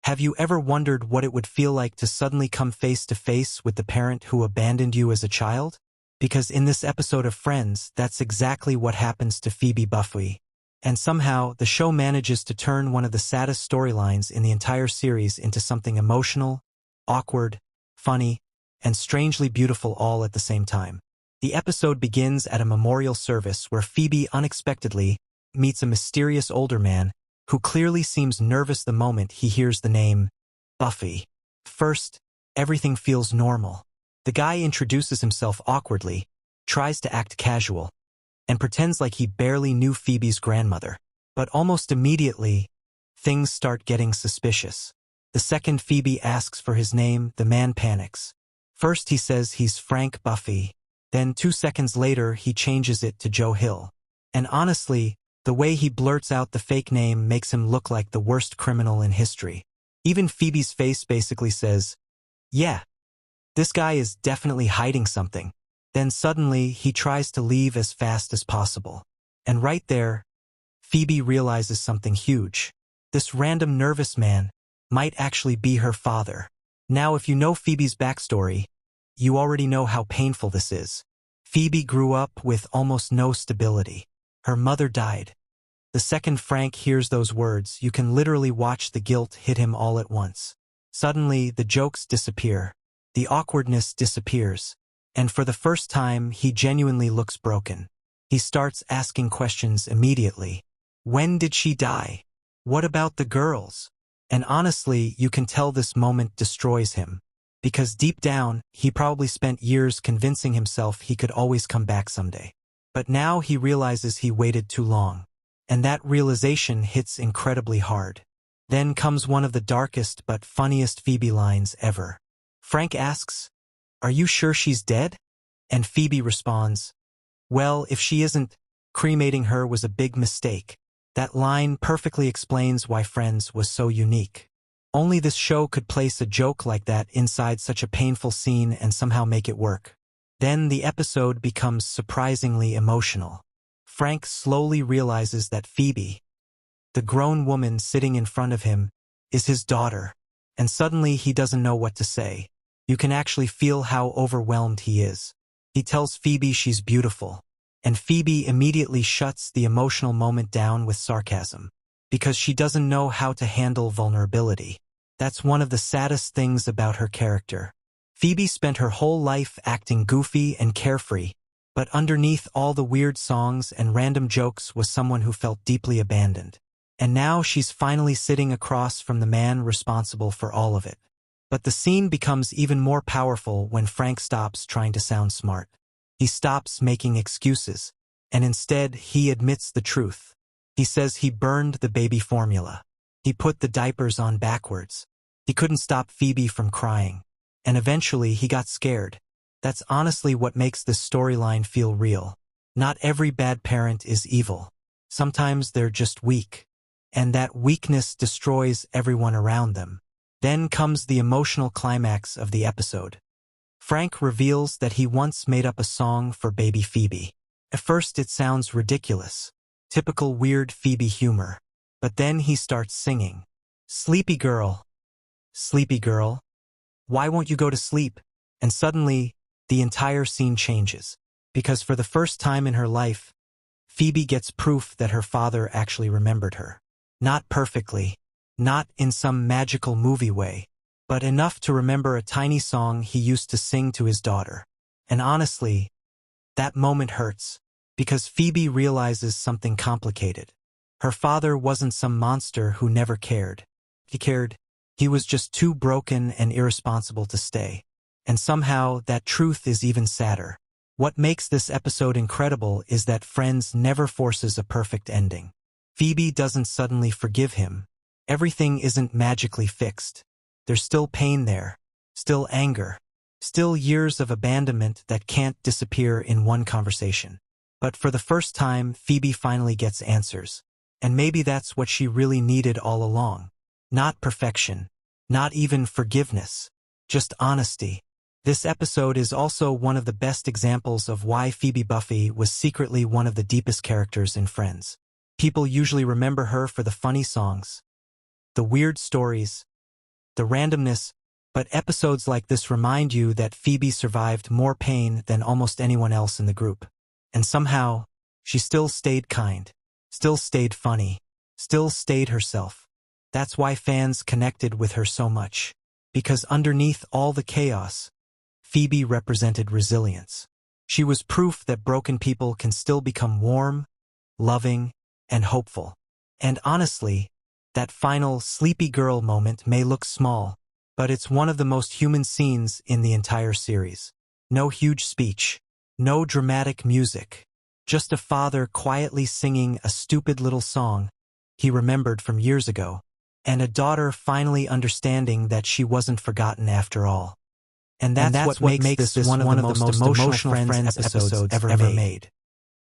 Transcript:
Have you ever wondered what it would feel like to suddenly come face to face with the parent who abandoned you as a child? Because in this episode of Friends, that's exactly what happens to Phoebe Buffay. And somehow, the show manages to turn one of the saddest storylines in the entire series into something emotional, awkward, funny, and strangely beautiful all at the same time. The episode begins at a memorial service where Phoebe unexpectedly meets a mysterious older man who clearly seems nervous the moment he hears the name Buffy. First, everything feels normal. The guy introduces himself awkwardly, tries to act casual, and pretends like he barely knew Phoebe's grandmother. But almost immediately, things start getting suspicious. The second Phoebe asks for his name, the man panics. First he says he's Frank Buffay, then 2 seconds later he changes it to Joe Hill. And honestly, the way he blurts out the fake name makes him look like the worst criminal in history. Even Phoebe's face basically says, yeah, this guy is definitely hiding something. Then suddenly, he tries to leave as fast as possible. And right there, Phoebe realizes something huge. This random nervous man might actually be her father. Now, if you know Phoebe's backstory, you already know how painful this is. Phoebe grew up with almost no stability. Her mother died. The second Frank hears those words, you can literally watch the guilt hit him all at once. Suddenly, the jokes disappear. The awkwardness disappears. And for the first time, he genuinely looks broken. He starts asking questions immediately. When did she die? What about the girls? And honestly, you can tell this moment destroys him. Because deep down, he probably spent years convincing himself he could always come back someday. But now he realizes he waited too long. And that realization hits incredibly hard. Then comes one of the darkest but funniest Phoebe lines ever. Frank asks, "Are you sure she's dead?" And Phoebe responds, "Well, if she isn't, cremating her was a big mistake." That line perfectly explains why Friends was so unique. Only this show could place a joke like that inside such a painful scene and somehow make it work. Then the episode becomes surprisingly emotional. Frank slowly realizes that Phoebe, the grown woman sitting in front of him, is his daughter, and suddenly he doesn't know what to say. You can actually feel how overwhelmed he is. He tells Phoebe she's beautiful, and Phoebe immediately shuts the emotional moment down with sarcasm, because she doesn't know how to handle vulnerability. That's one of the saddest things about her character. Phoebe spent her whole life acting goofy and carefree, but underneath all the weird songs and random jokes was someone who felt deeply abandoned. And now she's finally sitting across from the man responsible for all of it. But the scene becomes even more powerful when Frank stops trying to sound smart. He stops making excuses, and instead he admits the truth. He says he burned the baby formula. He put the diapers on backwards. He couldn't stop Phoebe from crying. And eventually he got scared. That's honestly what makes this storyline feel real. Not every bad parent is evil. Sometimes they're just weak. And that weakness destroys everyone around them. Then comes the emotional climax of the episode. Frank reveals that he once made up a song for baby Phoebe. At first it sounds ridiculous. Typical weird Phoebe humor. But then he starts singing. Sleepy girl. Sleepy girl. Why won't you go to sleep? And suddenly, the entire scene changes. Because for the first time in her life, Phoebe gets proof that her father actually remembered her. Not perfectly, not in some magical movie way, but enough to remember a tiny song he used to sing to his daughter. And honestly, that moment hurts, because Phoebe realizes something complicated. Her father wasn't some monster who never cared. He cared. He was just too broken and irresponsible to stay. And somehow, that truth is even sadder. What makes this episode incredible is that Friends never forces a perfect ending. Phoebe doesn't suddenly forgive him. Everything isn't magically fixed. There's still pain there, still anger, still years of abandonment that can't disappear in one conversation. But for the first time, Phoebe finally gets answers. And maybe that's what she really needed all along. Not perfection, not even forgiveness, just honesty. This episode is also one of the best examples of why Phoebe Buffay was secretly one of the deepest characters in Friends. People usually remember her for the funny songs, the weird stories, the randomness, but episodes like this remind you that Phoebe survived more pain than almost anyone else in the group. And somehow, she still stayed kind, still stayed funny, still stayed herself. That's why fans connected with her so much. Because underneath all the chaos, Phoebe represented resilience. She was proof that broken people can still become warm, loving, and hopeful. And honestly, that final sleepy girl moment may look small, but it's one of the most human scenes in the entire series. No huge speech, no dramatic music, just a father quietly singing a stupid little song he remembered from years ago, and a daughter finally understanding that she wasn't forgotten after all. And that's what makes this one of the most emotional Friends episodes ever made.